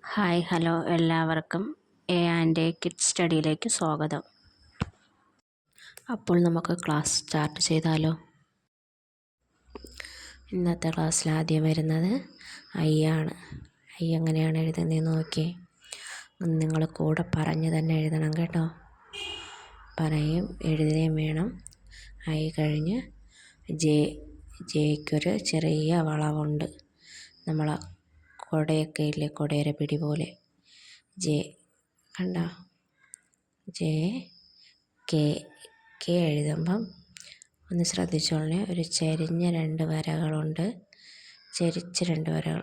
Hi hello എല്ലാവർക്കും and kids സ്റ്റഡിയിലേക്ക് സ്വാഗതം. അപ്പോൾ നമുക്ക് ക്ലാസ് സ്റ്റാർട്ട് ചെയ്താലോ. ഇന്നത്തെ ക്ലാസ്സിൽ ആദ്യം വരുന്നത് ഐ ആണ്. ഐ എങ്ങനെയാണ് എഴുതുന്നതെന്ന് നോക്കിയേ. നിങ്ങൾ കൂടെ പറഞ്ഞ് തന്നെ എഴുതണം കേട്ടോ. പറയും എഴുതുകയും വേണം. ഐ കഴിഞ്ഞ് ജെയ്ക്കൊരു ചെറിയ വളവുണ്ട്. നമ്മൾ കുടയൊക്കെ ഇല്ലേ, കുടയുടെ പിടി പോലെ. ജെ കണ്ട, ജെ കെ എഴുതുമ്പം ഒന്ന് ശ്രദ്ധിച്ചോളണേ. ഒരു ചെരിഞ്ഞ രണ്ട് വരകളുണ്ട്, ചെരിച്ച രണ്ട് വരകൾ.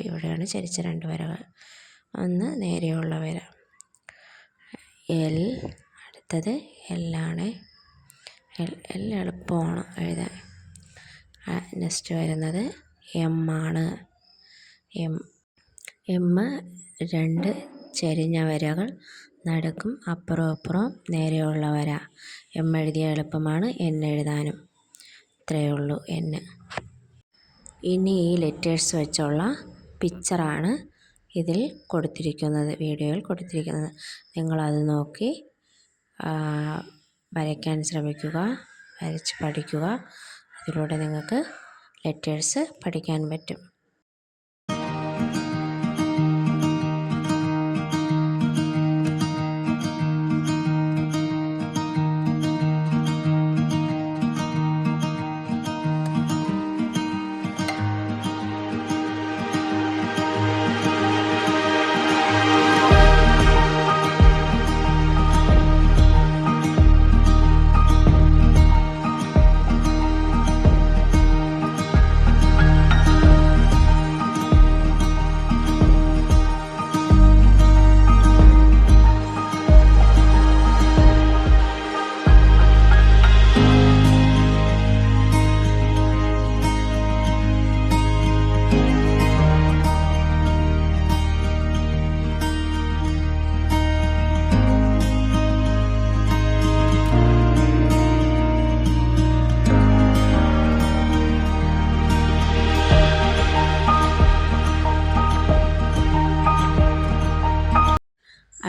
ഇവിടെയാണ് ചെരിച്ച രണ്ട് വരകൾ. ഒന്ന് നേരെയുള്ള വര. എൽ, അടുത്തത് എല്ലാണ്. എൽ എളുപ്പമാണ് എഴുതാൻ. നെക്സ്റ്റ് വരുന്നത് എം ആണ്. എം രണ്ട് ചെരിഞ്ഞ വരകൾ, നടുക്കും അപ്പുറവും അപ്പുറവും നേരെയുള്ള വര. എം എഴുതിയ എളുപ്പമാണ്, എൻ എഴുതാനും. ഇത്രയേ ഉള്ളൂ എൻ. ഇനി ഈ ലെറ്റേഴ്സ് വെച്ചുള്ള പിക്ചറാണ് ഇതിൽ കൊടുത്തിരിക്കുന്നത്, വീഡിയോയിൽ കൊടുത്തിരിക്കുന്നത്. നിങ്ങളത് നോക്കി വരയ്ക്കാൻ ശ്രമിക്കുക, വരച്ച് പഠിക്കുക. അതിലൂടെ നിങ്ങൾക്ക് ലെറ്റേഴ്സ് പഠിക്കാൻ പറ്റും.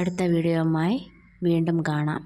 അടുത്ത വീഡിയോയുമായി വീണ്ടും കാണാം.